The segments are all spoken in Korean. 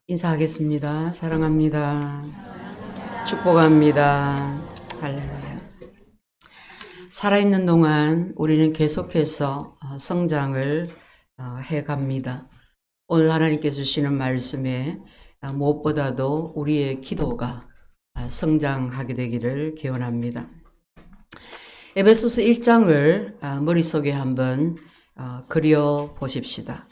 인사하겠습니다. 사랑합니다. 축복합니다. 할렐루야. 살아있는 동안 우리는 계속해서 성장을 해갑니다. 오늘 하나님께서 주시는 말씀에 무엇보다도 우리의 기도가 성장하게 되기를 기원합니다. 에베소서 1장을 머릿속에 한번 그려 보십시다.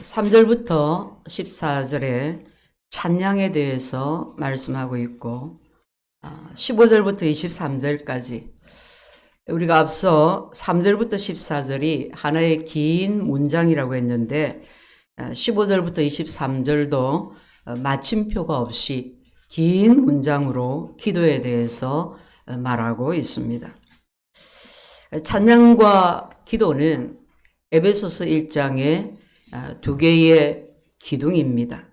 3절부터 14절에 찬양에 대해서 말씀하고 있고 15절부터 23절까지 우리가 앞서 3절부터 14절이 하나의 긴 문장이라고 했는데 15절부터 23절도 마침표가 없이 긴 문장으로 기도에 대해서 말하고 있습니다. 찬양과 기도는 에베소서 1장의 두 개의 기둥입니다.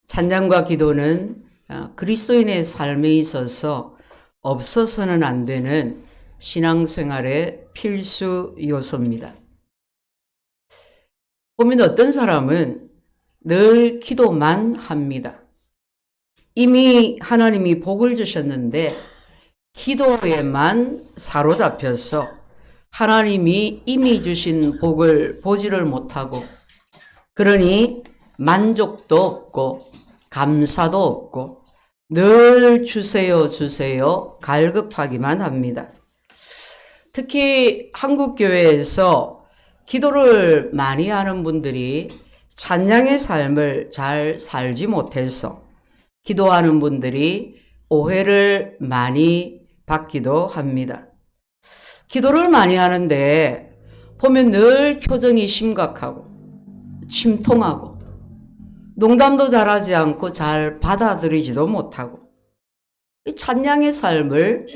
찬양과 기도는 그리스도인의 삶에 있어서 없어서는 안 되는 신앙생활의 필수 요소입니다. 보면 어떤 사람은 늘 기도만 합니다. 이미 하나님이 복을 주셨는데 기도에만 사로잡혀서 하나님이 이미 주신 복을 보지를 못하고 그러니 만족도 없고 감사도 없고 늘 주세요 주세요 갈급하기만 합니다. 특히 한국교회에서 기도를 많이 하는 분들이 찬양의 삶을 잘 살지 못해서 기도하는 분들이 오해를 많이 받기도 합니다. 기도를 많이 하는데 보면 늘 표정이 심각하고 침통하고 농담도 잘하지 않고 잘 받아들이지도 못하고 찬양의 삶을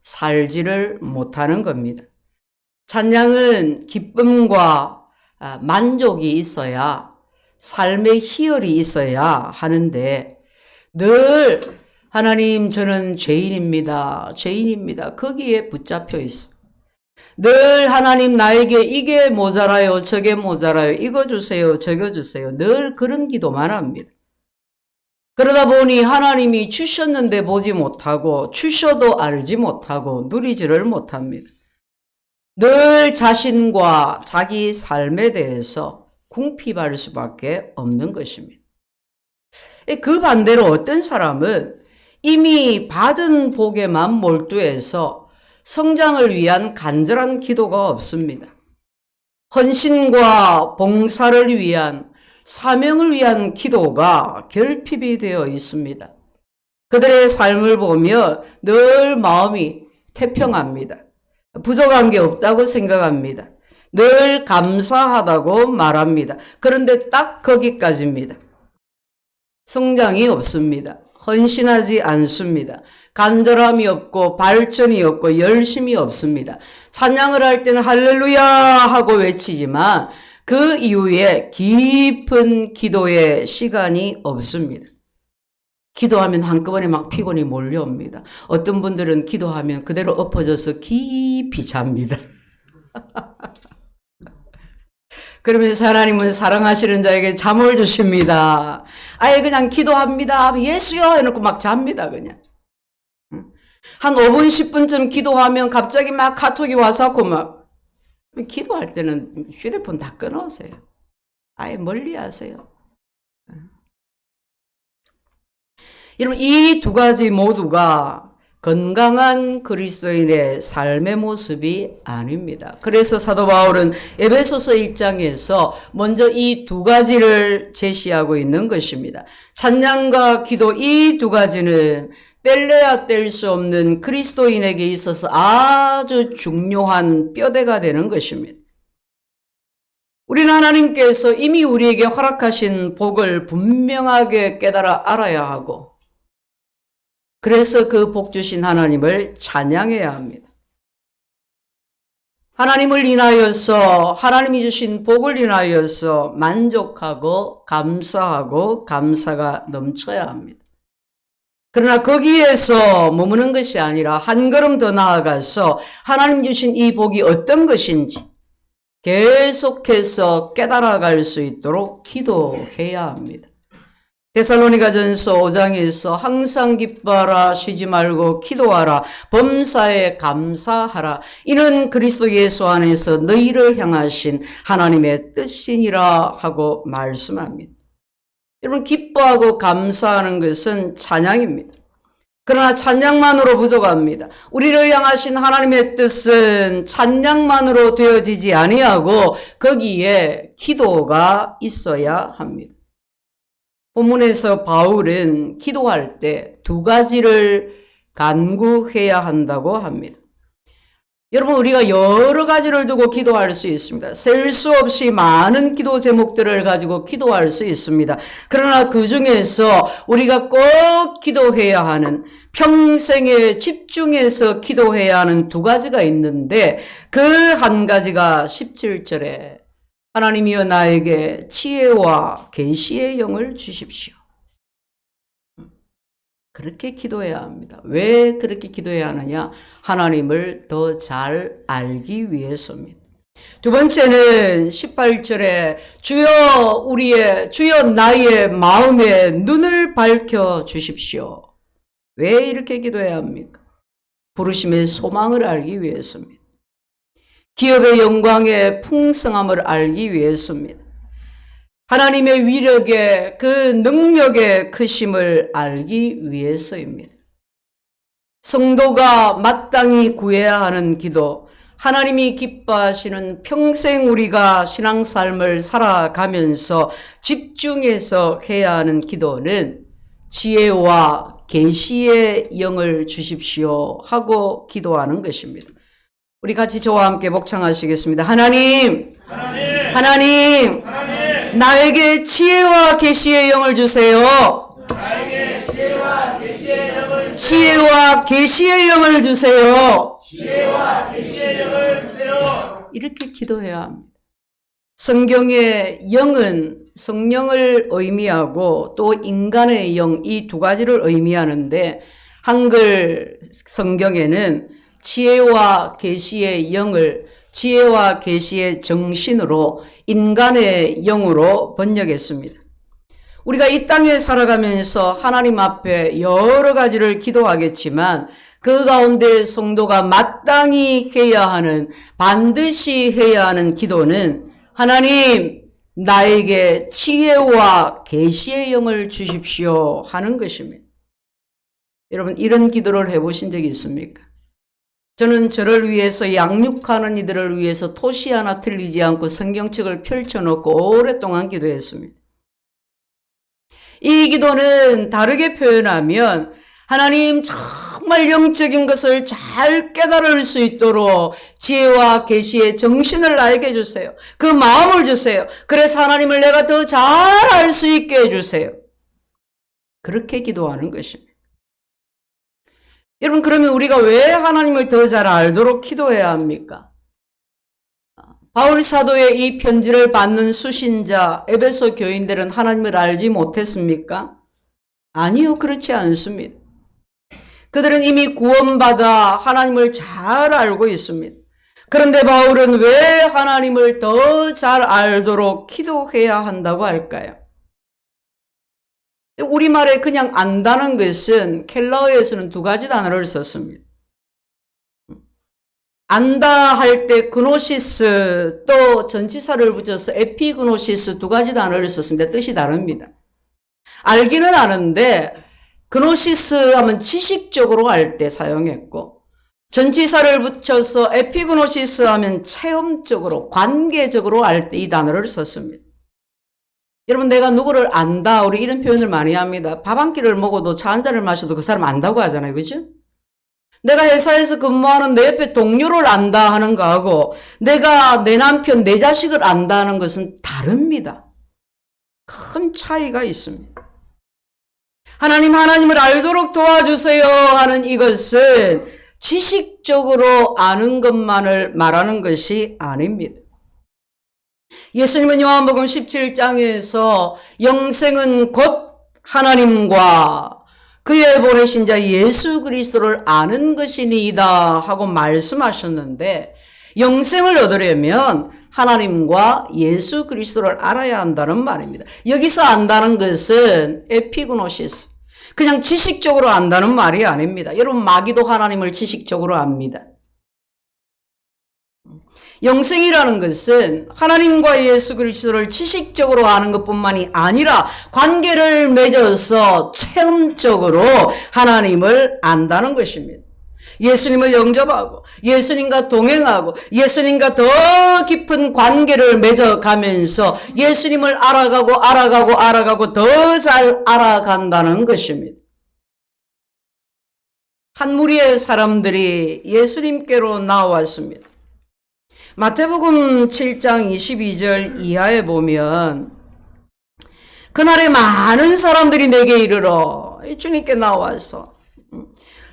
살지를 못하는 겁니다. 찬양은 기쁨과 만족이 있어야 삶의 희열이 있어야 하는데 늘 하나님 저는 죄인입니다. 죄인입니다. 거기에 붙잡혀 있어. 늘 하나님 나에게 이게 모자라요. 저게 모자라요. 이거 주세요. 저거 주세요. 늘 그런 기도만 합니다. 그러다 보니 하나님이 주셨는데 보지 못하고 주셔도 알지 못하고 누리지를 못합니다. 늘 자신과 자기 삶에 대해서 궁핍할 수밖에 없는 것입니다. 그 반대로 어떤 사람은 이미 받은 복에만 몰두해서 성장을 위한 간절한 기도가 없습니다. 헌신과 봉사를 위한 사명을 위한 기도가 결핍이 되어 있습니다. 그들의 삶을 보며 늘 마음이 태평합니다. 부족한 게 없다고 생각합니다. 늘 감사하다고 말합니다. 그런데 딱 거기까지입니다. 성장이 없습니다. 헌신하지 않습니다. 간절함이 없고 발전이 없고 열심이 없습니다. 찬양을 할 때는 할렐루야 하고 외치지만 그 이후에 깊은 기도의 시간이 없습니다. 기도하면 한꺼번에 막 피곤이 몰려옵니다. 어떤 분들은 기도하면 그대로 엎어져서 깊이 잡니다. 그러면서 하나님은 사랑하시는 자에게 잠을 주십니다. 아예 그냥 기도합니다. 예수요 해놓고 막 잡니다 그냥. 한 5분 10분쯤 기도하면 갑자기 막 카톡이 와서 막 기도할 때는 휴대폰 다 끊으세요. 아예 멀리 하세요. 여러분 이 두 가지 모두가 건강한 그리스도인의 삶의 모습이 아닙니다. 그래서 사도 바울은 에베소서 1장에서 먼저 이 두 가지를 제시하고 있는 것입니다. 찬양과 기도 이 두 가지는 뗄래야 뗄 수 없는 그리스도인에게 있어서 아주 중요한 뼈대가 되는 것입니다. 우리는 하나님께서 이미 우리에게 허락하신 복을 분명하게 깨달아 알아야 하고 그래서 그 복 주신 하나님을 찬양해야 합니다. 하나님을 인하여서 하나님이 주신 복을 인하여서 만족하고 감사하고 감사가 넘쳐야 합니다. 그러나 거기에서 머무는 것이 아니라 한 걸음 더 나아가서 하나님 주신 이 복이 어떤 것인지 계속해서 깨달아갈 수 있도록 기도해야 합니다. 데살로니가전서 5장에서 항상 기뻐하라, 쉬지 말고 기도하라, 범사에 감사하라, 이는 그리스도 예수 안에서 너희를 향하신 하나님의 뜻이니라 하고 말씀합니다. 여러분, 기뻐하고 감사하는 것은 찬양입니다. 그러나 찬양만으로 부족합니다. 우리를 향하신 하나님의 뜻은 찬양만으로 되어지지 아니하고 거기에 기도가 있어야 합니다. 본문에서 바울은 기도할 때 두 가지를 간구해야 한다고 합니다. 여러분, 우리가 여러 가지를 두고 기도할 수 있습니다. 셀 수 없이 많은 기도 제목들을 가지고 기도할 수 있습니다. 그러나 그 중에서 우리가 꼭 기도해야 하는, 평생에 집중해서 기도해야 하는 두 가지가 있는데 그 한 가지가 17절에 하나님이여 나에게 지혜와 계시의 영을 주십시오. 그렇게 기도해야 합니다. 왜 그렇게 기도해야 하느냐? 하나님을 더 잘 알기 위해서입니다. 두 번째는 18절에 주여 나의 마음의 눈을 밝혀 주십시오. 왜 이렇게 기도해야 합니까? 부르심의 소망을 알기 위해서입니다. 기업의 영광의 풍성함을 알기 위해서입니다. 하나님의 위력의 그 능력의 크심을 알기 위해서입니다. 성도가 마땅히 구해야 하는 기도, 하나님이 기뻐하시는 평생 우리가 신앙삶을 살아가면서 집중해서 해야 하는 기도는 지혜와 계시의 영을 주십시오 하고 기도하는 것입니다. 우리 같이 저와 함께 목창하시겠습니다. 하나님, 나에게 지혜와 계시의 영을 주세요. 지혜와 계시의 영을 주세요. 이렇게 기도해야 합니다. 성경의 영은 성령을 의미하고 또 인간의 영, 이 두 가지를 의미하는데 한글 성경에는 지혜와 계시의 영을 지혜와 계시의 정신으로 인간의 영으로 번역했습니다. 우리가 이 땅에 살아가면서 하나님 앞에 여러 가지를 기도하겠지만 그 가운데 성도가 마땅히 해야 하는, 반드시 해야 하는 기도는 하나님, 나에게 지혜와 계시의 영을 주십시오 하는 것입니다. 여러분, 이런 기도를 해보신 적이 있습니까? 저는 저를 위해서 양육하는 이들을 위해서 토시 하나 틀리지 않고 성경책을 펼쳐놓고 오랫동안 기도했습니다. 이 기도는 다르게 표현하면 하나님 정말 영적인 것을 잘 깨달을 수 있도록 지혜와 계시의 정신을 나에게 주세요. 그 마음을 주세요. 그래서 하나님을 내가 더 잘 알 수 있게 해주세요. 그렇게 기도하는 것입니다. 여러분, 그러면 우리가 왜 하나님을 더 잘 알도록 기도해야 합니까? 바울 사도의 이 편지를 받는 수신자 에베소 교인들은 하나님을 알지 못했습니까? 아니요, 그렇지 않습니다. 그들은 이미 구원받아 하나님을 잘 알고 있습니다. 그런데 바울은 왜 하나님을 더 잘 알도록 기도해야 한다고 할까요? 우리말에 그냥 안다는 것은 켈라어에서는 두 가지 단어를 썼습니다. 안다 할 때 그노시스, 또 전치사를 붙여서 에피그노시스 두 가지 단어를 썼습니다. 뜻이 다릅니다. 알기는 아는데 그노시스 하면 지식적으로 알 때 사용했고, 전치사를 붙여서 에피그노시스 하면 체험적으로, 관계적으로 알 때 이 단어를 썼습니다. 여러분, 내가 누구를 안다, 우리 이런 표현을 많이 합니다. 밥 한 끼를 먹어도 차 한 잔을 마셔도 그 사람 안다고 하잖아요. 그죠? 내가 회사에서 근무하는 내 옆에 동료를 안다 하는 거하고 내가 내 남편, 내 자식을 안다 하는 것은 다릅니다. 큰 차이가 있습니다. 하나님을 알도록 도와주세요 하는 이것은 지식적으로 아는 것만을 말하는 것이 아닙니다. 예수님은 요한복음 17장에서 영생은 곧 하나님과 그의 보내신 자 예수 그리스도를 아는 것이니이다 하고 말씀하셨는데, 영생을 얻으려면 하나님과 예수 그리스도를 알아야 한다는 말입니다. 여기서 안다는 것은 에피그노시스, 그냥 지식적으로 안다는 말이 아닙니다. 여러분, 마귀도 하나님을 지식적으로 압니다. 영생이라는 것은 하나님과 예수 그리스도를 지식적으로 아는 것뿐만이 아니라 관계를 맺어서 체험적으로 하나님을 안다는 것입니다. 예수님을 영접하고 예수님과 동행하고 예수님과 더 깊은 관계를 맺어가면서 예수님을 알아가고 더 잘 알아간다는 것입니다. 한 무리의 사람들이 예수님께로 나왔습니다. 마태복음 7장 22절 이하에 보면 그날에 많은 사람들이 내게 이르러 주님께 나와서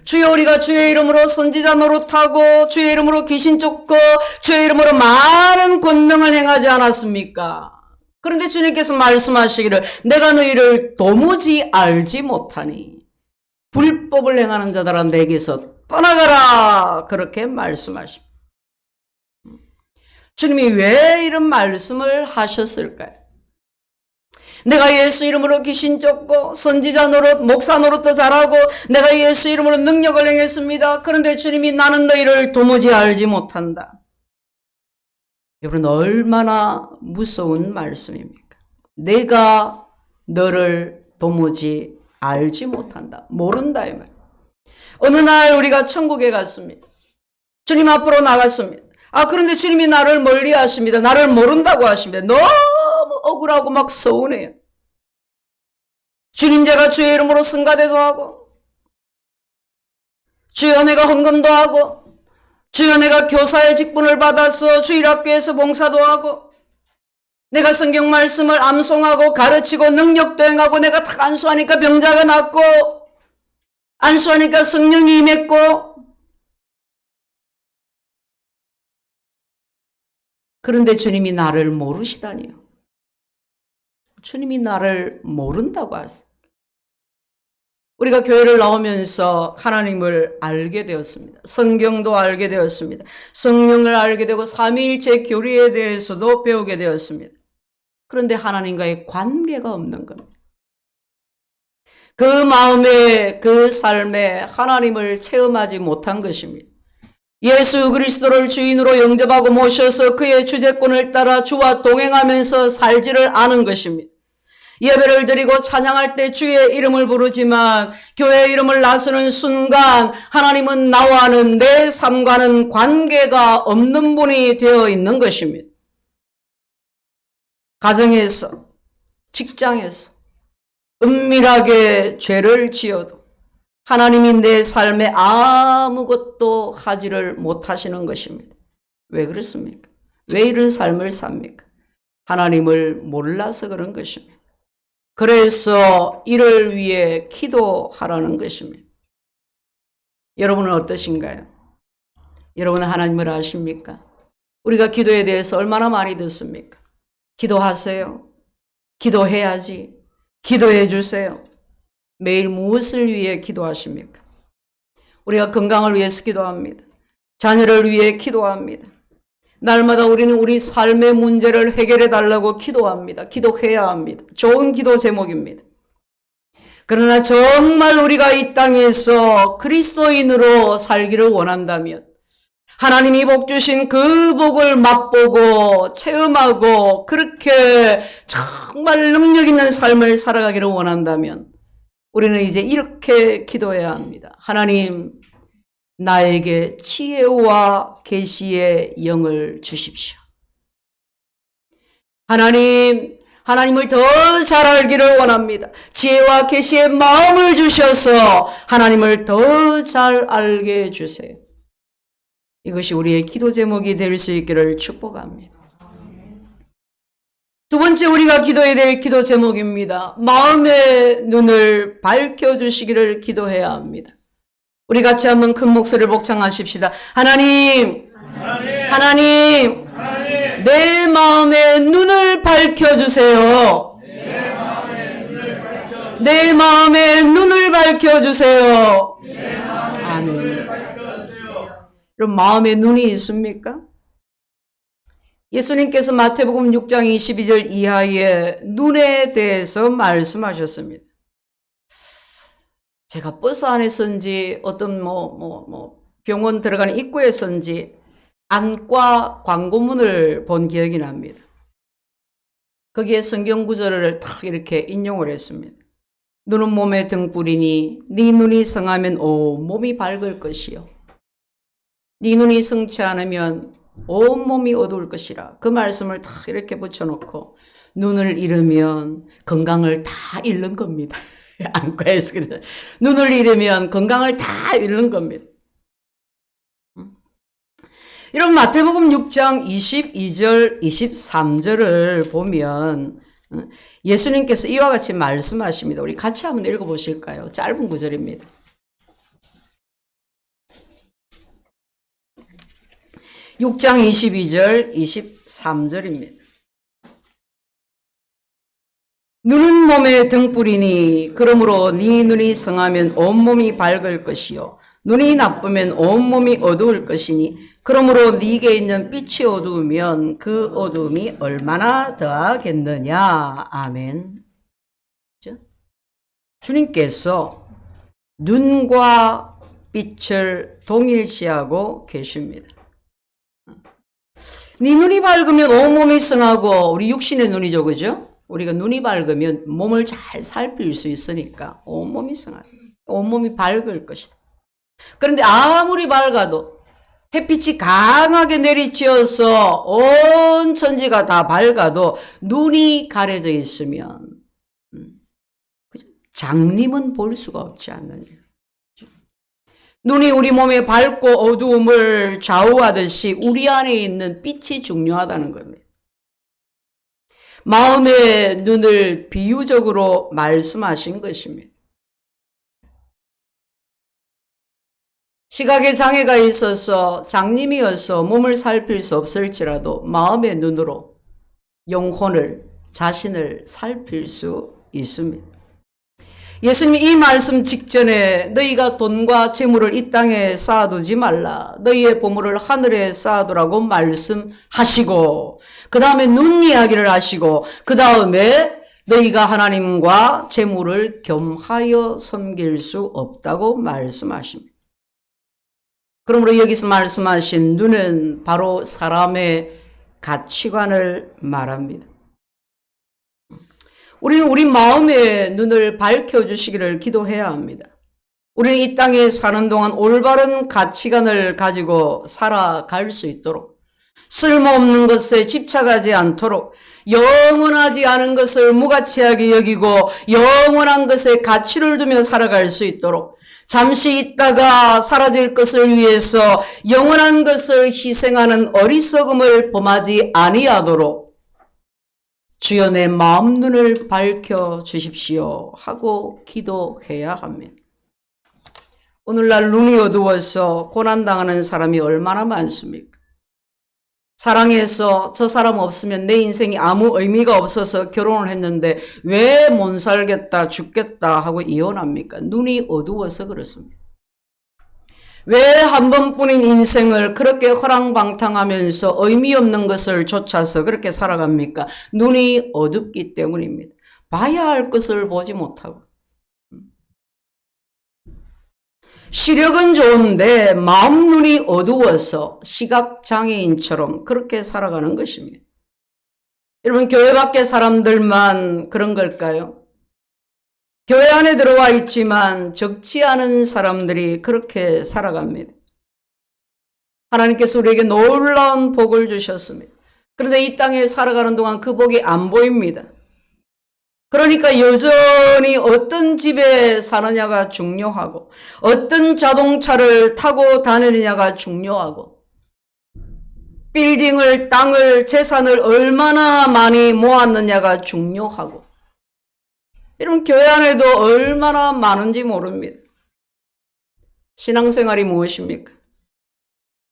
주여, 우리가 주의 이름으로 선지자 노릇하고 주의 이름으로 귀신 쫓고 주의 이름으로 많은 권능을 행하지 않았습니까? 그런데 주님께서 말씀하시기를 내가 너희를 도무지 알지 못하니 불법을 행하는 자들아 내게서 떠나가라, 그렇게 말씀하십니다. 주님이 왜 이런 말씀을 하셨을까요? 내가 예수 이름으로 귀신 쫓고 선지자 노릇, 목사 노릇도 잘하고 내가 예수 이름으로 능력을 행했습니다. 그런데 주님이 나는 너희를 도무지 알지 못한다. 여러분, 얼마나 무서운 말씀입니까? 내가 너를 도무지 알지 못한다. 모른다 이 말. 어느 날 우리가 천국에 갔습니다. 주님 앞으로 나갔습니다. 그런데 주님이 나를 멀리 하십니다. 나를 모른다고 하십니다. 너무 억울하고 막 서운해요. 주님, 제가 주의 이름으로 성가대도 하고 주여 내가 헌금도 하고 주여 내가 교사의 직분을 받아서 주일학교에서 봉사도 하고 내가 성경 말씀을 암송하고 가르치고 능력도 행하고 내가 탁 안수하니까 병자가 낫고 안수하니까 성령이 임했고, 그런데 주님이 나를 모르시다니요. 주님이 나를 모른다고 하세요. 우리가 교회를 나오면서 하나님을 알게 되었습니다. 성경도 알게 되었습니다. 성령을 알게 되고 삼위일체 교리에 대해서도 배우게 되었습니다. 그런데 하나님과의 관계가 없는 겁니다. 그 마음에, 그 삶에 하나님을 체험하지 못한 것입니다. 예수 그리스도를 주인으로 영접하고 모셔서 그의 주재권을 따라 주와 동행하면서 살지를 않은 것입니다. 예배를 드리고 찬양할 때 주의 이름을 부르지만 교회의 이름을 나서는 순간 하나님은 나와는 내 삶과는 관계가 없는 분이 되어 있는 것입니다. 가정에서, 직장에서 은밀하게 죄를 지어도 하나님이 내 삶에 아무것도 하지를 못하시는 것입니다. 왜 그렇습니까? 왜 이런 삶을 삽니까? 하나님을 몰라서 그런 것입니다. 그래서 이를 위해 기도하라는 것입니다. 여러분은 어떠신가요? 여러분은 하나님을 아십니까? 우리가 기도에 대해서 얼마나 많이 듣습니까? 기도하세요. 기도해야지. 기도해 주세요. 매일 무엇을 위해 기도하십니까? 우리가 건강을 위해서 기도합니다. 자녀를 위해 기도합니다. 날마다 우리는 우리 삶의 문제를 해결해 달라고 기도합니다. 기도해야 합니다. 좋은 기도 제목입니다. 그러나 정말 우리가 이 땅에서 그리스도인으로 살기를 원한다면, 하나님이 복 주신 그 복을 맛보고 체험하고 그렇게 정말 능력 있는 삶을 살아가기를 원한다면 우리는 이제 이렇게 기도해야 합니다. 하나님, 나에게 지혜와 계시의 영을 주십시오. 하나님, 하나님을 더 잘 알기를 원합니다. 지혜와 계시의 마음을 주셔서 하나님을 더 잘 알게 해주세요. 이것이 우리의 기도 제목이 될 수 있기를 축복합니다. 두 번째 우리가 기도해야 될 기도 제목입니다. 마음의 눈을 밝혀주시기를 기도해야 합니다. 우리 같이 한번 큰 목소리를 복창하십시다. 하나님, 하나님, 내 마음의 눈을 밝혀주세요. 내 마음의 눈을 밝혀주세요. 아멘. 그럼 마음의 눈이 있습니까? 예수님께서 마태복음 6장 22절 이하에 눈에 대해서 말씀하셨습니다. 제가 버스 안에서인지 어떤 병원 들어가는 입구에서인지 안과 광고문을 본 기억이 납니다. 거기에 성경 구절을 탁 이렇게 인용을 했습니다. 눈은 몸의 등불이니 네 눈이 성하면 온몸이 밝을 것이요. 네 눈이 성치 않으면 온몸이 어두울 것이라. 그 말씀을 다 이렇게 붙여놓고 눈을 잃으면 건강을 다 잃는 겁니다. 안과에서 그래. 눈을 잃으면 건강을 다 잃는 겁니다. 이런 마태복음 6장 22절, 23절을 보면 예수님께서 이와 같이 말씀하십니다. 우리 같이 한번 읽어보실까요? 짧은 구절입니다. 6장 22절, 23절입니다. 눈은 몸의 등불이니 그러므로 네 눈이 성하면 온몸이 밝을 것이요 눈이 나쁘면 온몸이 어두울 것이니 그러므로 네게 있는 빛이 어두우면 그 어두움이 얼마나 더하겠느냐. 아멘. 주님께서 눈과 빛을 동일시하고 계십니다. 네 눈이 밝으면 온몸이 성하고, 우리 육신의 눈이죠, 그죠? 우리가 눈이 밝으면 몸을 잘 살필 수 있으니까 온몸이 성하고 온몸이 밝을 것이다. 그런데 아무리 밝아도 햇빛이 강하게 내리쬐어서 온 천지가 다 밝아도 눈이 가려져 있으면 장님은 볼 수가 없지 않느냐. 눈이 우리 몸에 밝고 어두움을 좌우하듯이 우리 안에 있는 빛이 중요하다는 겁니다. 마음의 눈을 비유적으로 말씀하신 것입니다. 시각에 장애가 있어서 장님이어서 몸을 살필 수 없을지라도 마음의 눈으로 영혼을, 자신을 살필 수 있습니다. 예수님이 이 말씀 직전에 너희가 돈과 재물을 이 땅에 쌓아두지 말라. 너희의 보물을 하늘에 쌓아두라고 말씀하시고, 그 다음에 눈 이야기를 하시고, 그 다음에 너희가 하나님과 재물을 겸하여 섬길 수 없다고 말씀하십니다. 그러므로 여기서 말씀하신 눈은 바로 사람의 가치관을 말합니다. 우리는 우리 마음의 눈을 밝혀주시기를 기도해야 합니다. 우리는 이 땅에 사는 동안 올바른 가치관을 가지고 살아갈 수 있도록, 쓸모없는 것에 집착하지 않도록, 영원하지 않은 것을 무가치하게 여기고 영원한 것에 가치를 두며 살아갈 수 있도록, 잠시 있다가 사라질 것을 위해서 영원한 것을 희생하는 어리석음을 범하지 아니하도록 주여 내 마음 눈을 밝혀 주십시오 하고 기도해야 합니다. 오늘날 눈이 어두워서 고난당하는 사람이 얼마나 많습니까? 사랑해서 저 사람 없으면 내 인생이 아무 의미가 없어서 결혼을 했는데 왜 못 살겠다, 죽겠다 하고 이혼합니까? 눈이 어두워서 그렇습니다. 왜 한 번뿐인 인생을 그렇게 허랑방탕하면서 의미 없는 것을 쫓아서 그렇게 살아갑니까? 눈이 어둡기 때문입니다. 봐야 할 것을 보지 못하고. 시력은 좋은데 마음 눈이 어두워서 시각장애인처럼 그렇게 살아가는 것입니다. 여러분, 교회 밖의 사람들만 그런 걸까요? 교회 안에 들어와 있지만 적지 않은 사람들이 그렇게 살아갑니다. 하나님께서 우리에게 놀라운 복을 주셨습니다. 그런데 이 땅에 살아가는 동안 그 복이 안 보입니다. 그러니까 여전히 어떤 집에 사느냐가 중요하고, 어떤 자동차를 타고 다니느냐가 중요하고, 빌딩을, 땅을, 재산을 얼마나 많이 모았느냐가 중요하고, 여러분, 교회 안에도 얼마나 많은지 모릅니다. 신앙생활이 무엇입니까?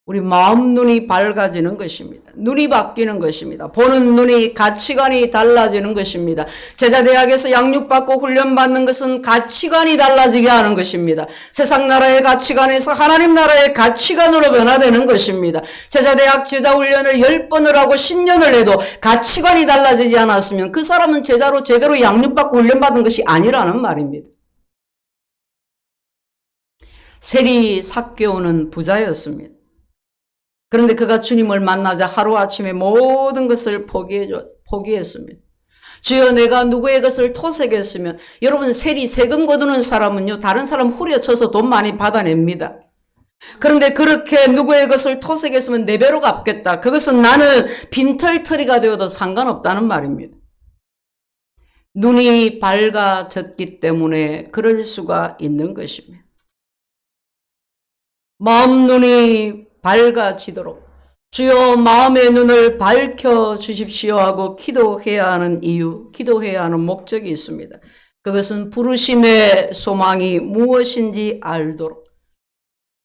우리 마음 눈이 밝아지는 것입니다. 눈이 바뀌는 것입니다. 보는 눈이 가치관이 달라지는 것입니다. 제자대학에서 양육받고 훈련받는 것은 가치관이 달라지게 하는 것입니다. 세상 나라의 가치관에서 하나님 나라의 가치관으로 변화되는 것입니다. 제자대학 제자훈련을 10번을 하고 10년을 해도 가치관이 달라지지 않았으면 그 사람은 제자로 제대로 양육받고 훈련받은 것이 아니라는 말입니다. 세리 삭개오는 부자였습니다. 그런데 그가 주님을 만나자 하루아침에 모든 것을 포기했습니다. 주여, 내가 누구의 것을 토색했으면, 여러분, 세리 세금 거두는 사람은요, 다른 사람 후려쳐서 돈 많이 받아냅니다. 그런데 그렇게 누구의 것을 토색했으면 4배로 갚겠다. 그것은 나는 빈털터리가 되어도 상관없다는 말입니다. 눈이 밝아졌기 때문에 그럴 수가 있는 것입니다. 마음 눈이 밝아지도록 주여 마음의 눈을 밝혀주십시오 하고 기도해야 하는 이유, 기도해야 하는 목적이 있습니다. 그것은 부르심의 소망이 무엇인지 알도록,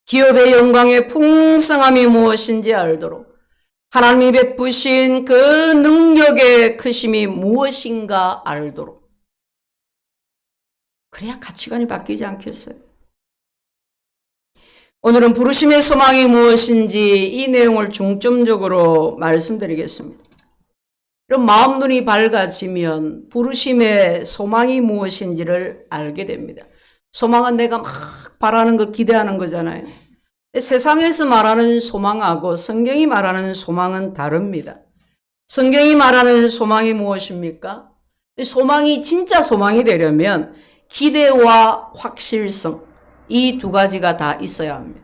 기업의 영광의 풍성함이 무엇인지 알도록, 하나님이 베푸신 그 능력의 크심이 무엇인가 알도록, 그래야 가치관이 바뀌지 않겠어요? 오늘은 부르심의 소망이 무엇인지 이 내용을 중점적으로 말씀드리겠습니다. 그럼 마음 눈이 밝아지면 부르심의 소망이 무엇인지를 알게 됩니다. 소망은 내가 막 바라는 거, 기대하는 거잖아요. 세상에서 말하는 소망하고 성경이 말하는 소망은 다릅니다. 성경이 말하는 소망이 무엇입니까? 소망이 진짜 소망이 되려면 기대와 확실성, 이 2가지가 다 있어야 합니다.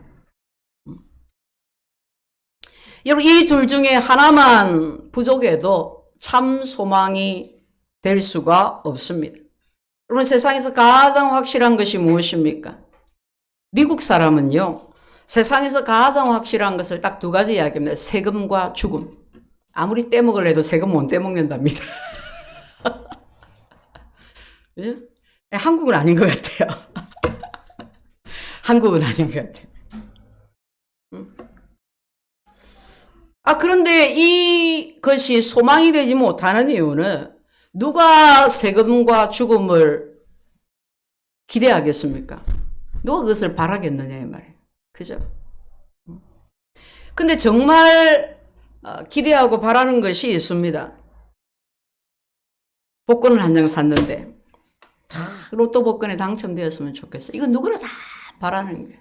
여러분, 이 둘 중에 하나만 부족해도 참 소망이 될 수가 없습니다. 여러분, 세상에서 가장 확실한 것이 무엇입니까? 미국 사람은요, 세상에서 가장 확실한 것을 딱 2가지 이야기합니다. 세금과 죽음. 아무리 떼먹으려 해도 세금 못 떼먹는답니다. 예? 한국은 아닌 것 같아요. 한국은 아닌 것 같아요. 그런데 이것이 소망이 되지 못하는 이유는 누가 세금과 죽음을 기대하겠습니까? 누가 그것을 바라겠느냐 이 말이에요. 그죠? 근데 정말 기대하고 바라는 것이 있습니다. 복권을 한 장 샀는데 로또 복권에 당첨되었으면 좋겠어. 이건 누구나 다 바라는 거예요.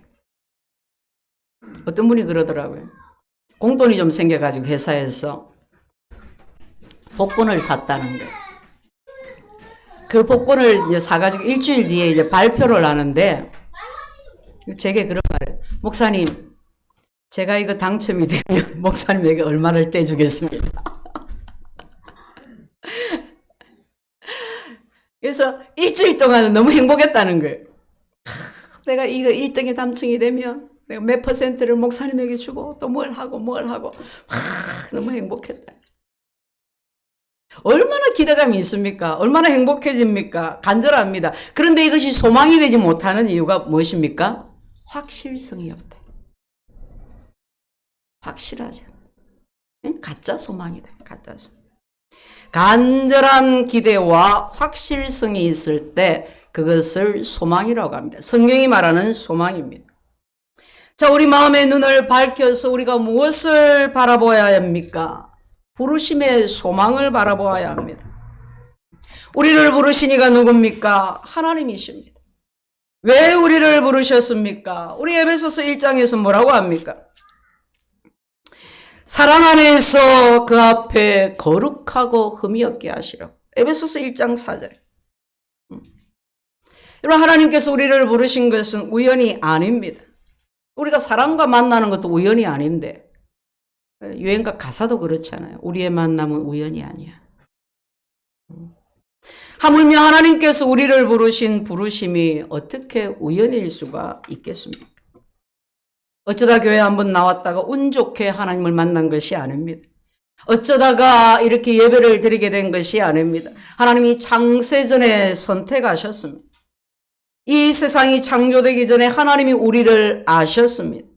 어떤 분이 그러더라고요. 공돈이 좀 생겨가지고 회사에서 복권을 샀다는 거예요. 그 복권을 이제 사가지고 일주일 뒤에 이제 발표를 하는데 제게 그런 말이에요. 목사님, 제가 이거 당첨이 되면 목사님에게 얼마를 떼주겠습니다. 그래서 일주일 동안은 너무 행복했다는 거예요. 내가 이거 1등에 당첨이 되면 내가 몇 %를 목사님에게 주고 또 뭘 하고 너무 행복했다. 얼마나 기대감이 있습니까? 얼마나 행복해집니까? 간절합니다. 그런데 이것이 소망이 되지 못하는 이유가 무엇입니까? 확실성이 없다. 확실하지 않다. 가짜 소망이다. 가짜 소망. 간절한 기대와 확실성이 있을 때 그것을 소망이라고 합니다. 성경이 말하는 소망입니다. 자, 우리 마음의 눈을 밝혀서 우리가 무엇을 바라보아야 합니까? 부르심의 소망을 바라보아야 합니다. 우리를 부르신 이가 누굽니까? 하나님이십니다. 왜 우리를 부르셨습니까? 우리 에베소서 1장에서 뭐라고 합니까? 사랑 안에서 그 앞에 거룩하고 흠이 없게 하시라고. 에베소서 1장 4절. 여러분, 하나님께서 우리를 부르신 것은 우연이 아닙니다. 우리가 사람과 만나는 것도 우연이 아닌데, 유행가 가사도 그렇잖아요. 우리의 만남은 우연이 아니야. 하물며 하나님께서 우리를 부르신 부르심이 어떻게 우연일 수가 있겠습니까? 어쩌다 교회 한번 나왔다가 운 좋게 하나님을 만난 것이 아닙니다. 어쩌다가 이렇게 예배를 드리게 된 것이 아닙니다. 하나님이 창세전에 선택하셨습니다. 이 세상이 창조되기 전에 하나님이 우리를 아셨습니다.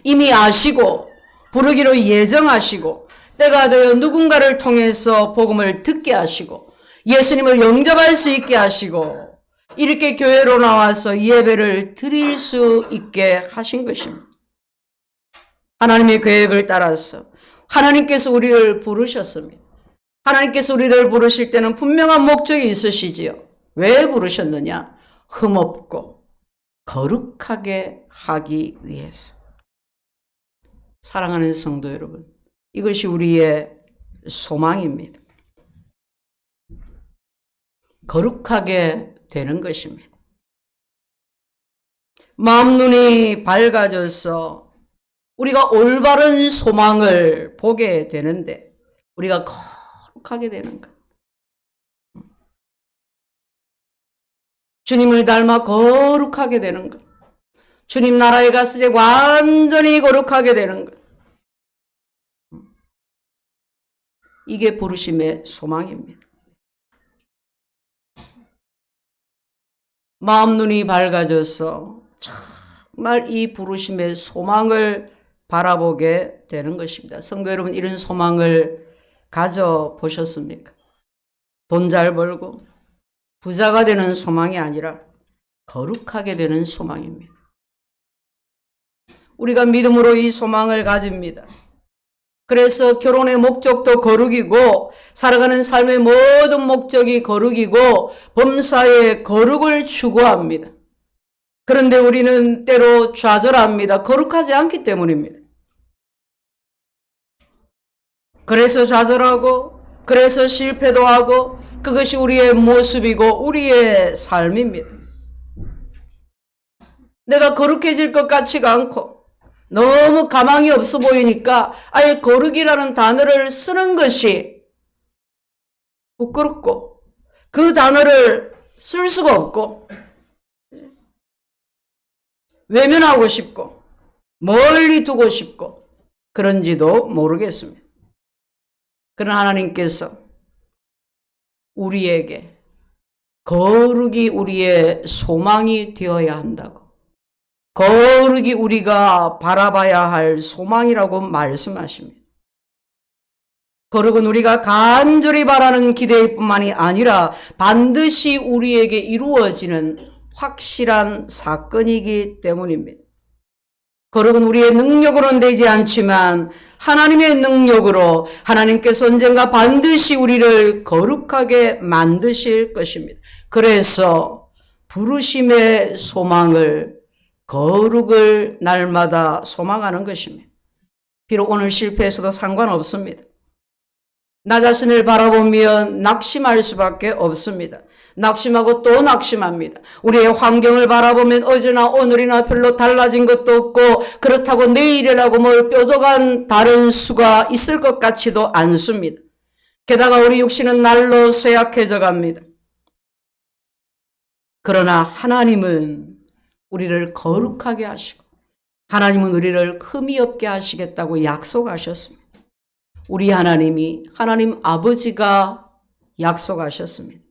이미 아시고 부르기로 예정하시고 때가 되어 누군가를 통해서 복음을 듣게 하시고 예수님을 영접할 수 있게 하시고 이렇게 교회로 나와서 예배를 드릴 수 있게 하신 것입니다. 하나님의 계획을 따라서 하나님께서 우리를 부르셨습니다. 하나님께서 우리를 부르실 때는 분명한 목적이 있으시지요. 왜 부르셨느냐? 흠없고 거룩하게 하기 위해서. 사랑하는 성도 여러분, 이것이 우리의 소망입니다. 거룩하게 되는 것입니다. 마음 눈이 밝아져서 우리가 올바른 소망을 보게 되는데 우리가 거룩하게 되는 것. 주님을 닮아 거룩하게 되는 것. 주님 나라에 갔을 때 완전히 거룩하게 되는 것. 이게 부르심의 소망입니다. 마음 눈이 밝아져서 정말 이 부르심의 소망을 바라보게 되는 것입니다. 성도 여러분, 이런 소망을 가져보셨습니까? 돈 잘 벌고 부자가 되는 소망이 아니라 거룩하게 되는 소망입니다. 우리가 믿음으로 이 소망을 가집니다. 그래서 결혼의 목적도 거룩이고 살아가는 삶의 모든 목적이 거룩이고 범사의 거룩을 추구합니다. 그런데 우리는 때로 좌절합니다. 거룩하지 않기 때문입니다. 그래서 좌절하고 그래서 실패도 하고 그것이 우리의 모습이고 우리의 삶입니다. 내가 거룩해질 것 같지가 않고 너무 가망이 없어 보이니까 아예 거룩이라는 단어를 쓰는 것이 부끄럽고 그 단어를 쓸 수가 없고 외면하고 싶고 멀리 두고 싶고 그런지도 모르겠습니다. 그러나 하나님께서 우리에게 거룩이 우리의 소망이 되어야 한다고, 거룩이 우리가 바라봐야 할 소망이라고 말씀하십니다. 거룩은 우리가 간절히 바라는 기대일 뿐만이 아니라 반드시 우리에게 이루어지는 확실한 사건이기 때문입니다. 거룩은 우리의 능력으로는 되지 않지만 하나님의 능력으로 하나님께서 언젠가 반드시 우리를 거룩하게 만드실 것입니다. 그래서 부르심의 소망을, 거룩을 날마다 소망하는 것입니다. 비록 오늘 실패해서도 상관없습니다. 나 자신을 바라보면 낙심할 수밖에 없습니다. 낙심하고 또 낙심합니다. 우리의 환경을 바라보면 어제나 오늘이나 별로 달라진 것도 없고 그렇다고 내일이라고 뭘 뾰족한 다른 수가 있을 것 같지도 않습니다. 게다가 우리 육신은 날로 쇠약해져 갑니다. 그러나 하나님은 우리를 거룩하게 하시고 하나님은 우리를 흠이 없게 하시겠다고 약속하셨습니다. 우리 하나님이 하나님 아버지가 약속하셨습니다.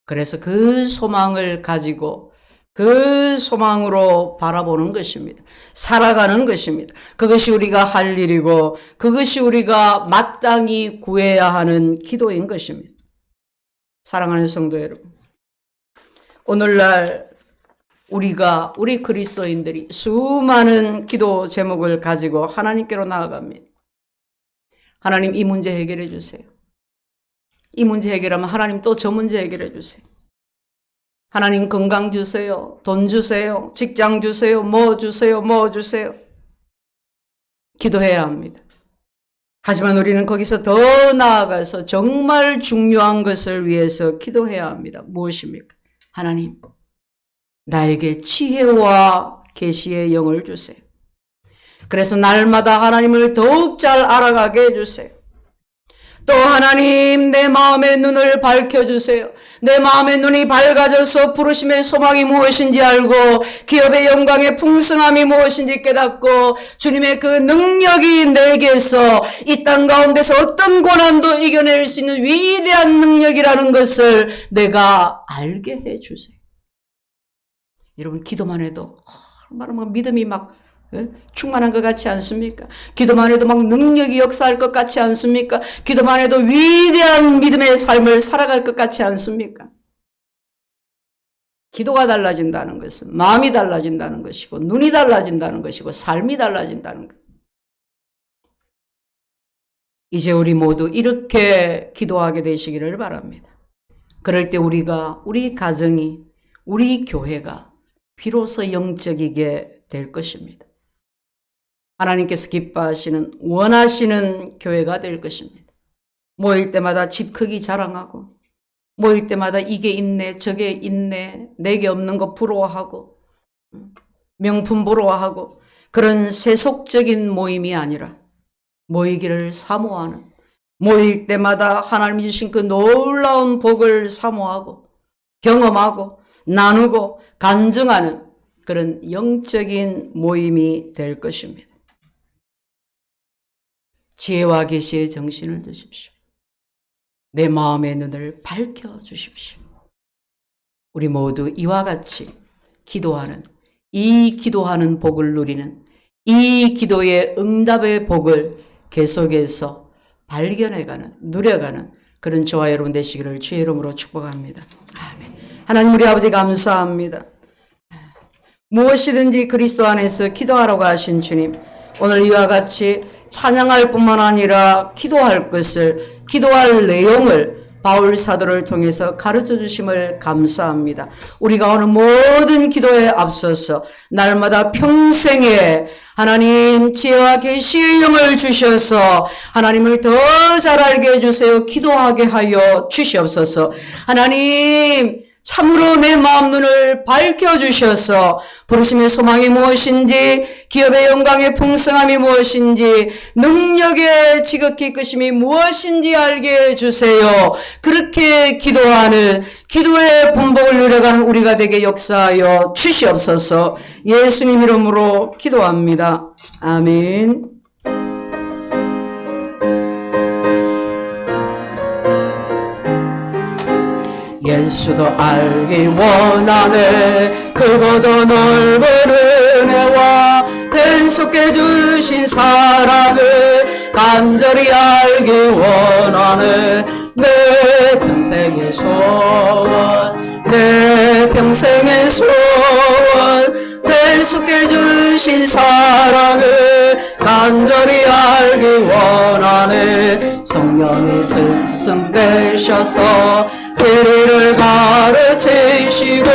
그래서 그 소망을 가지고 그 소망으로 바라보는 것입니다. 살아가는 것입니다. 그것이 우리가 할 일이고 그것이 우리가 마땅히 구해야 하는 기도인 것입니다. 사랑하는 성도 여러분, 오늘날 우리 그리스도인들이 수많은 기도 제목을 가지고 하나님께로 나아갑니다. 하나님, 이 문제 해결해 주세요. 이 문제 해결하면 하나님 또 저 문제 해결해 주세요. 하나님 건강 주세요. 돈 주세요. 직장 주세요. 뭐 주세요. 뭐 주세요. 기도해야 합니다. 하지만 우리는 거기서 더 나아가서 정말 중요한 것을 위해서 기도해야 합니다. 무엇입니까? 하나님, 나에게 지혜와 계시의 영을 주세요. 그래서 날마다 하나님을 더욱 잘 알아가게 해주세요. 또 하나님, 내 마음의 눈을 밝혀주세요. 내 마음의 눈이 밝아져서 부르심의 소망이 무엇인지 알고 기업의 영광의 풍성함이 무엇인지 깨닫고 주님의 그 능력이 내게서 이 땅 가운데서 어떤 고난도 이겨낼 수 있는 위대한 능력이라는 것을 내가 알게 해주세요. 여러분, 기도만 해도 얼마나 믿음이 막 충만한 것 같지 않습니까? 기도만 해도 막 능력이 역사할 것 같지 않습니까? 기도만 해도 위대한 믿음의 삶을 살아갈 것 같지 않습니까? 기도가 달라진다는 것은 마음이 달라진다는 것이고 눈이 달라진다는 것이고 삶이 달라진다는 것. 이제 우리 모두 이렇게 기도하게 되시기를 바랍니다. 그럴 때 우리가, 우리 가정이, 우리 교회가 비로소 영적이게 될 것입니다. 하나님께서 기뻐하시는, 원하시는 교회가 될 것입니다. 모일 때마다 집 크기 자랑하고, 모일 때마다 이게 있네, 저게 있네, 내게 없는 거 부러워하고, 명품 부러워하고, 그런 세속적인 모임이 아니라 모이기를 사모하는, 모일 때마다 하나님이 주신 그 놀라운 복을 사모하고, 경험하고, 나누고, 간증하는 그런 영적인 모임이 될 것입니다. 지혜와 계시의 정신을 두십시오. 내 마음의 눈을 밝혀주십시오. 우리 모두 이와 같이 기도하는, 이 기도하는 복을 누리는, 이 기도의 응답의 복을 계속해서 발견해가는, 누려가는 그런 저와 여러분 되시기를 주의 이름으로 축복합니다. 아멘. 하나님 우리 아버지 감사합니다. 무엇이든지 그리스도 안에서 기도하라고 하신 주님, 오늘 이와 같이 찬양할 뿐만 아니라 기도할 것을, 기도할 내용을 바울 사도를 통해서 가르쳐 주심을 감사합니다. 우리가 오늘 모든 기도에 앞서서 날마다 평생에 하나님 지혜와 계시의 영을 주셔서 하나님을 더 잘 알게 해주세요. 기도하게 하여 주시옵소서. 하나님 참으로 내 마음 눈을 밝혀주셔서 부르심의 소망이 무엇인지, 기업의 영광의 풍성함이 무엇인지, 능력의 지극히 크심이 무엇인지 알게 해주세요. 그렇게 기도하는, 기도의 분복을 누려가는 우리가 되게 역사하여 주시옵소서. 예수님 이름으로 기도합니다. 아멘. 예수도 알기 원하네. 그보다 넓은 은혜와 대속해 주신 사랑을 간절히 알기 원하네. 내 평생의 소원, 내 평생의 소원, 대속해 주신 사랑을 간절히 알기 원하네. 성령이 스승되셔서 진리를 가르치시고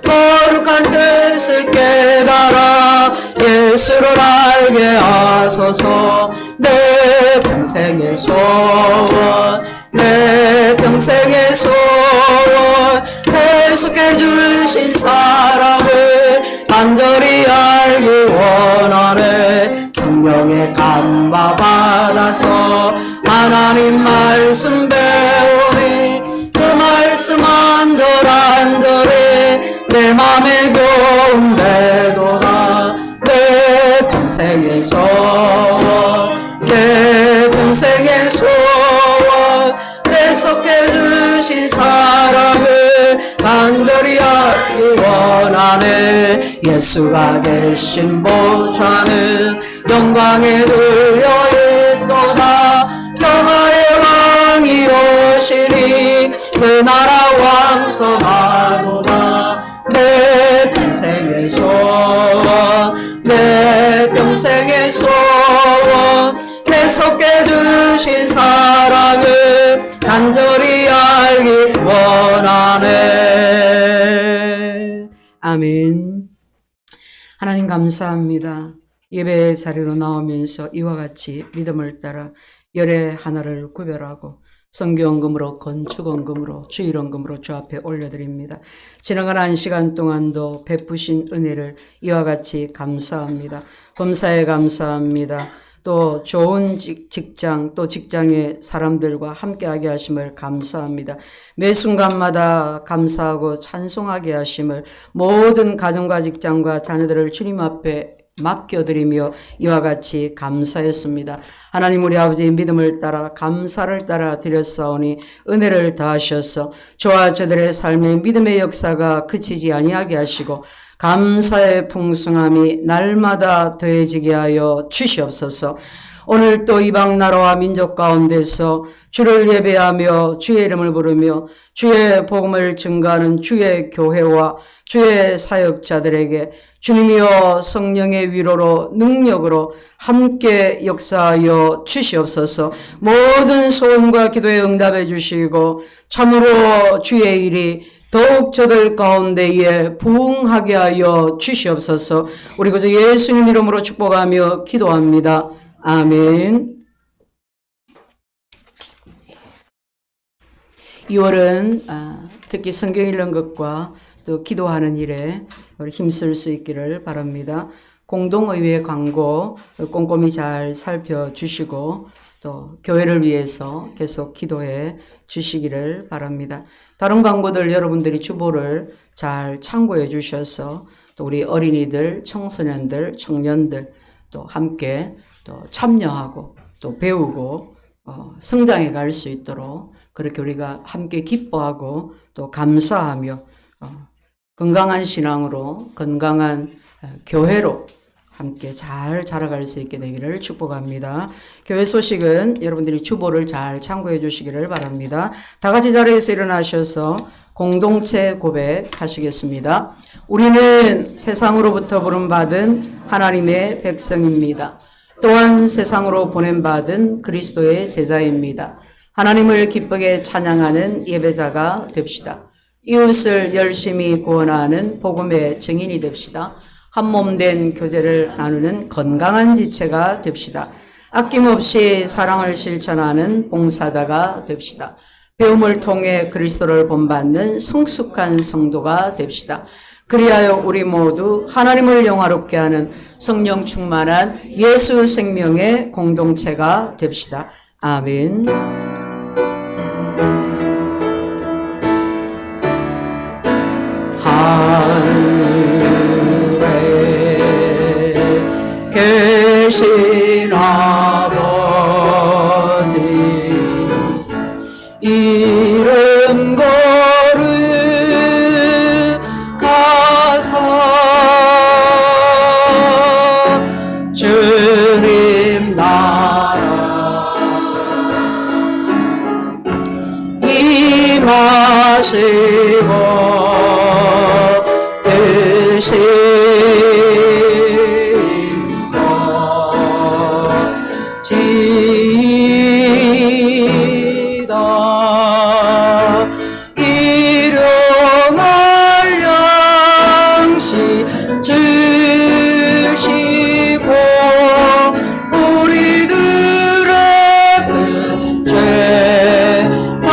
거룩한 뜻을 깨달아 예수를 알게 하소서. 내 평생의 소원, 내 평생의 소원, 대속해 주신 사랑을 간절히 알기 원하네. 성령의 감화 받아서 하나님 말씀 배우니 그 말씀 안절안절해 내 맘에 교훈되도다. 내 평생의 소원, 내 평생의 소원, 대속해 주신 사랑을 간절히 알기 원하네. 예수가 계신 보좌는 영광에 들려있도다. 평화의 왕이 오시니 그 나라 왕성하도다. 내 평생의 소원, 내 평생의 소원, 계속해 주신 사랑을 간절히 알기 원하네. 아멘. 하나님 감사합니다. 예배 자리로 나오면서 이와 같이 믿음을 따라 열의 하나를 구별하고 성경금으로, 건축원금으로, 주일원금으로 주 앞에 올려드립니다. 지나간 한 시간 동안도 베푸신 은혜를 이와 같이 감사합니다. 범사에 감사합니다. 또 좋은 직장, 또 직장의 사람들과 함께하게 하심을 감사합니다. 매 순간마다 감사하고 찬송하게 하심을, 모든 가정과 직장과 자녀들을 주님 앞에 맡겨드리며 이와 같이 감사했습니다. 하나님 우리 아버지의 믿음을 따라 감사를 따라 드렸사오니 은혜를 다하셔서 저와 저들의 삶의 믿음의 역사가 그치지 아니하게 하시고 감사의 풍성함이 날마다 더해지게 하여 주시옵소서. 오늘 또 이방 나라와 민족 가운데서 주를 예배하며 주의 이름을 부르며 주의 복음을 증거하는 주의 교회와 주의 사역자들에게 주님이여 성령의 위로로 능력으로 함께 역사하여 주시옵소서. 모든 소원과 기도에 응답해 주시고 참으로 주의 일이 더욱 저들 가운데에 부응하게 하여 주시옵소서. 우리 구주 예수님 이름으로 축복하며 기도합니다. 아멘. 2월은 특히 성경 읽는 것과 또 기도하는 일에 힘쓸 수 있기를 바랍니다. 공동의회 광고 꼼꼼히 잘 살펴주시고 또 교회를 위해서 계속 기도해 주시기를 바랍니다. 다른 광고들 여러분들이 주보를 잘 참고해 주셔서 또 우리 어린이들, 청소년들, 청년들 또 함께 또 참여하고 또 배우고 성장해 갈 수 있도록 그렇게 우리가 함께 기뻐하고 또 감사하며 건강한 신앙으로 건강한 교회로 함께 잘 자라갈 수 있게 되기를 축복합니다. 교회 소식은 여러분들이 주보를 잘 참고해 주시기를 바랍니다. 다 같이 자리에서 일어나셔서 공동체 고백하시겠습니다. 우리는 세상으로부터 부름받은 하나님의 백성입니다. 또한 세상으로 보냄받은 그리스도의 제자입니다. 하나님을 기쁘게 찬양하는 예배자가 됩시다. 이웃을 열심히 구원하는 복음의 증인이 됩시다. 한몸된 교제를 나누는 건강한 지체가 됩시다. 아낌없이 사랑을 실천하는 봉사자가 됩시다. 배움을 통해 그리스도를 본받는 성숙한 성도가 됩시다. 그리하여 우리 모두 하나님을 영화롭게 하는 성령 충만한 예수 생명의 공동체가 됩시다. 아멘. 하늘에 계신 아버지 이름 거룩하사 주님 나라 임하시고 일용할 양식 주시고 우리들의 큰 죄 다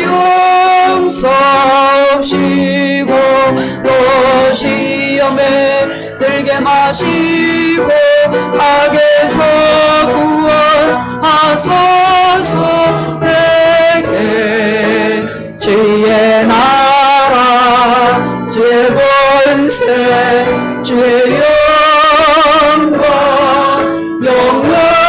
용서하시고 또 시험에 들게 마시고 악에서 구원하소서. 내게 주의 나라 주의 권세 주의 영광 영원히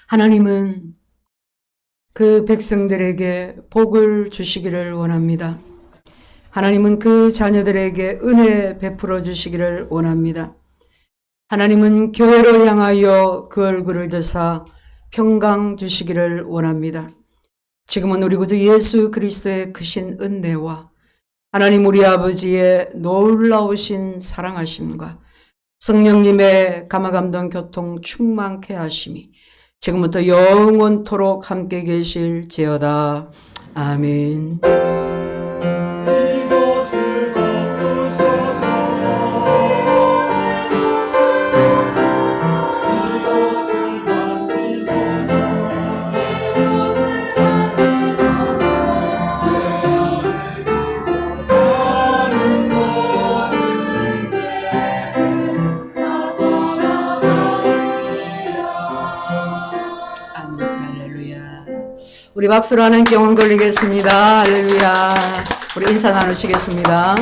하나님은 그 백성들에게 복을 주시기를 원합니다. 하나님은 그 자녀들에게 은혜 베풀어 주시기를 원합니다. 하나님은 교회로 향하여 그 얼굴을 드사 평강 주시기를 원합니다. 지금은 우리 구주 예수 그리스도의 크신 은혜와 하나님 우리 아버지의 놀라우신 사랑하심과 성령님의 감화감동 교통 충만케 하심이 지금부터 영원토록 함께 계실지어다. 아멘. 우리 박수로 하는 경험 걸리겠습니다. 할렐루야. 우리 인사 나누시겠습니다.